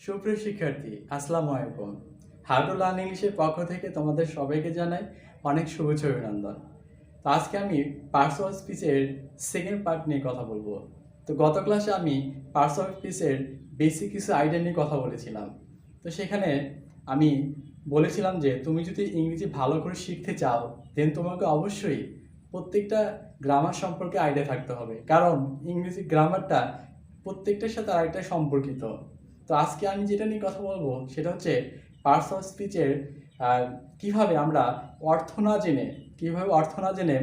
সুপ্রিয় শিক্ষার্থী, আসসালামু আলাইকুম। হাউ টু লার্ন ইংলিশের পক্ষ থেকে তোমাদের সবাইকে জানাই অনেক শুভেচ্ছা অভিনন্দন। তো আজকে আমি পার্টস অফ স্পিচের সেকেন্ড পার্ট নিয়ে কথা বলবো। তো গত ক্লাসে আমি পার্টস অফ স্পিচের বেসিক কিছু আইডিয়া নিয়ে কথা বলেছিলাম। তো সেখানে আমি বলেছিলাম যে তুমি যদি ইংরেজি ভালো করে শিখতে চাও দেন তোমাকে অবশ্যই প্রত্যেকটা গ্রামার সম্পর্কে আইডিয়া থাকতে হবে, কারণ ইংরেজি গ্রামারটা প্রত্যেকটার সাথে আরেকটা সম্পর্কিত। তো আজকে আমি যেটা নিয়ে কথা বলবো সেটা হচ্ছে পার্টস অফ স্পিচের কীভাবে আমরা অর্থ না জেনে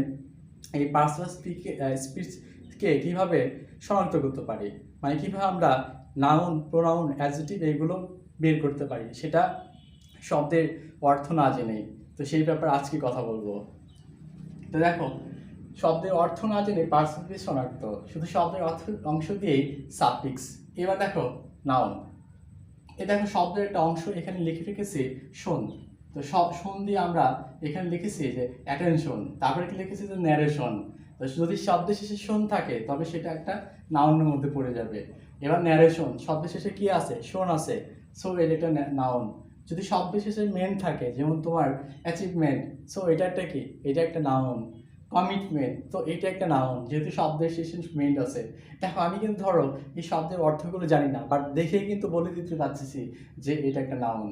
এই পার্টস অফ স্পিচকে কীভাবে শনাক্ত করতে পারি, মানে কীভাবে আমরা নাউন, প্রোনাউন, অ্যাডজেক্টিভ এগুলো বের করতে পারি সেটা শব্দের অর্থ না জেনেই। তো সেই ব্যাপারে আজকে কথা বলবো। তো দেখো, শব্দের অর্থ না জেনে পার্টস অফ স্পিচ শনাক্ত, শুধু শব্দের অংশ দিয়েই সাফিক্স। এবার দেখো নাউন, দেখো শব্দের একটা অংশ এখানে লিখে রেখেছি শোন। তো শোন দিয়ে আমরা এখানে লিখেছি যে অ্যাটেনশন, তারপরে কি লিখেছি যে ন্যারেশন। তো যদি শব্দের শেষে শোন থাকে তবে সেটা একটা নাউনের মধ্যে পড়ে যাবে। এবার ন্যারেশন, শব্দের শেষে কি আছে? শোন আছে, সো এটা একটা নাউন। যদি শব্দের শেষে মেন থাকে, যেমন তোমার অ্যাচিভমেন্ট, সো এটা একটা কি? এটা একটা নাউন। কমিটমেন্ট, তো এটা একটা নাউন, যেহেতু শব্দের শেষে মেন্ট আছে। দেখো আমি কিন্তু ধরো এই শব্দের অর্থগুলো জানি না, বাট দেখেই কিন্তু বলে দিতে পারছি যে এটা একটা নাউন।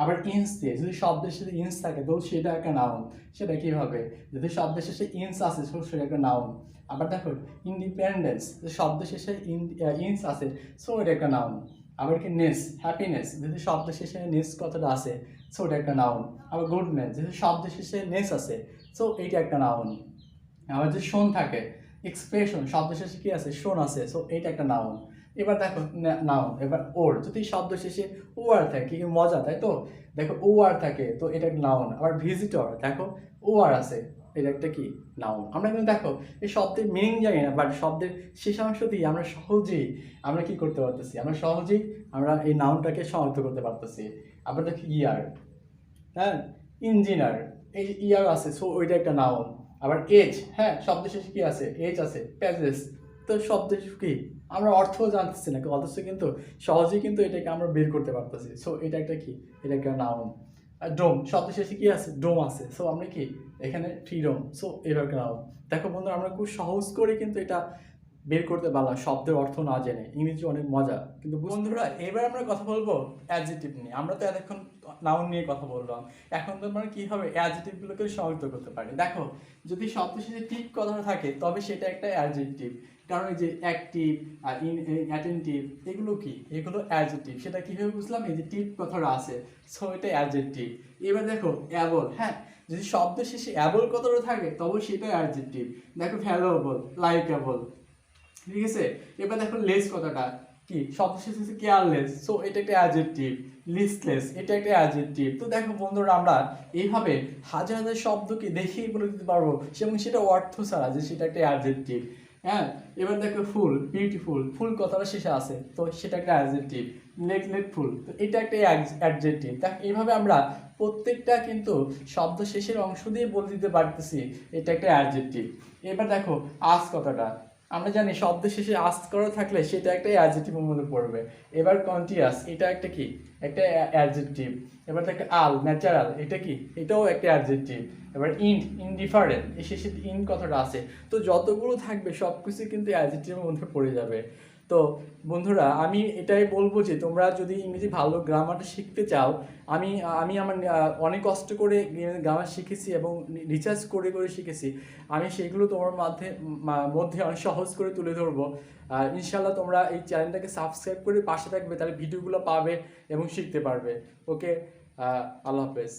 আবার ইন্স দিয়ে, যদি শব্দের শেষে ইন্স থাকে তো সেটা একটা নাউন। সেটা কী হবে? যদি শব্দের শেষে ইন্স আছে তো সেটা একটা নাউন। আবার দেখো ইন্ডিপেন্ডেন্স, শব্দের শেষে ইন্স আছে, সো এটা একটা নাউন। আবার কি নেস, হ্যাপিনেস, যদি শব্দের শেষে নেস কথাটা আছে, সো এটা একটা নাউন। আবার গুডনেস, যদি শব্দের শেষে নেস আছে, সো এইটা একটা নাউন। আবার যদি শোন থাকে, এক্সপ্রেশন, শব্দের শেষে কি আছে? শোন আছে, সো এইটা একটা নাউন। এবার দেখো নাউন, এবার ওর, যদি শব্দ শেষে ও আর থাকে, কি মজা, তাই তো? দেখো ও আর থাকে, তো এটা একটা নাউন। আবার ভিজিটর, দেখো ও আর আছে, এটা একটা কি? নাউন। আমরা কিন্তু দেখো এই শব্দের মিনিং জানি না, বাট শব্দের শেষাংশ দিয়ে আমরা সহজেই আমরা কি করতে পারতেছি? আমরা এই নাউনটাকে শনাক্ত করতে পারতেছি। আবার দেখো ইয়ার, হ্যাঁ, ইঞ্জিনিয়ার, এই ইয়ার আছে, সো ওইটা একটা নাউন। আবার এজ, হ্যাঁ, শব্দের শেষে কি আছে? এজ আছে। প্যাজেস, তো শব্দের কি? আমরা অর্থ জানতেছি না, অথচ কিন্তু সহজেই কিন্তু এটাকে আমরা বের করতে পারতেছি, সো এটা একটা কি? এটা একটা নাউন। আর ডোম, শব্দের শেষে কি আছে? ডোম আছে, সো আমরা কি এখানে ফ্রিডম, সো এটা একটা নাউন। দেখো বন্ধুরা, আমরা খুব সহজ করে কিন্তু এটা বের করতে পারলাম শব্দের অর্থ না জেনে। ইংরেজি অনেক মজা। কিন্তু বন্ধুরা, এবার আমরা কথা বলবো অ্যাডজেক্টিভ নিয়ে। আমরা তো এতক্ষণ নাউন নিয়ে কথা বললাম, এখন তো আমরা কীভাবে অ্যাডজেক্টিভগুলোকে শনাক্ত করতে পারি। দেখো, যদি শব্দের শেষে টিপ কথা থাকে তবে সেটা একটা অ্যাডজেক্টিভ, কারণ এই যে অ্যাক্টিভ আর অ্যাটেন্টিভ এগুলো কি? এগুলো অ্যাডজেক্টিভ। সেটা কীভাবে বুঝলাম? এই যে টিপ কথাটা আছে, সো এটা অ্যাডজেক্টিভ। এবার দেখো অ্যাবল, হ্যাঁ, যদি শব্দের শেষে অ্যাবল কথাটা থাকে তবে সেটা অ্যাডজেক্টিভ। দেখো ভ্যালুয়েবল, লাইকেবল, ঠিক আছে? এবার দেখো লেস কথাটা কি? শব্দ শেষে কেয়ারলেস, সো এটা একটা অ্যাডজেক্টিভ। লিস্টলেস, এটা একটা অ্যাডজেক্টিভ। তো দেখো বন্ধুরা, আমরা এইভাবে হাজার হাজার শব্দকে দেখেই বলে দিতে পারবো, এবং সেটা অর্থ ছাড়া, যে সেটা একটা অ্যাডজেক্টিভ। হ্যাঁ, এবার দেখো ফুল, বিউটিফুল, ফুল কথাটা শেষে আছে, তো সেটা একটা অ্যাডজেক্টিভ। নেগলেক্টফুল, তো এটা একটা অ্যাডজেক্টিভ। দেখ এইভাবে আমরা প্রত্যেকটা কিন্তু শব্দ শেষের অংশ দিয়ে বলে দিতে পারতেছি এটা একটা অ্যাডজেক্টিভ। এবার দেখো আজ কথাটা, আমরা জানি শব্দ শেষে আস করা থাকলে সেটা একটা অ্যাডজেক্টিভের মধ্যে পড়বে। এবার কন্টিনিউয়াস, এটা একটা কি? একটা অ্যাডজেক্টিভ। এবার দেখো আল, ন্যাচারাল, এটা কি? এটাও একটা অ্যাডজেক্টিভ। এবার ইনডিফারেন্ট, এই শেষে ইন কথাটা আছে, তো যতগুলো থাকবে সব কিছু কিন্তু অ্যাডজেক্টিভের মধ্যে পড়ে যাবে। তো বন্ধুরা, আমি এটাই বলবো যে তোমরা যদি ইংরেজি ভালো গ্রামারটা শিখতে চাও, আমি আমার অনেক কষ্ট করে গ্রামার শিখেছি এবং রিসার্চ করে শিখেছি। আমি সেগুলো তোমার মধ্যে অনেক সহজ করে তুলে ধরবো। ইনশাল্লাহ তোমরা এই চ্যানেলটাকে সাবস্ক্রাইব করে পাশে থাকবে, তাহলে ভিডিওগুলো পাবে এবং শিখতে পারবে। ওকে, আল্লাহ হাফেজ।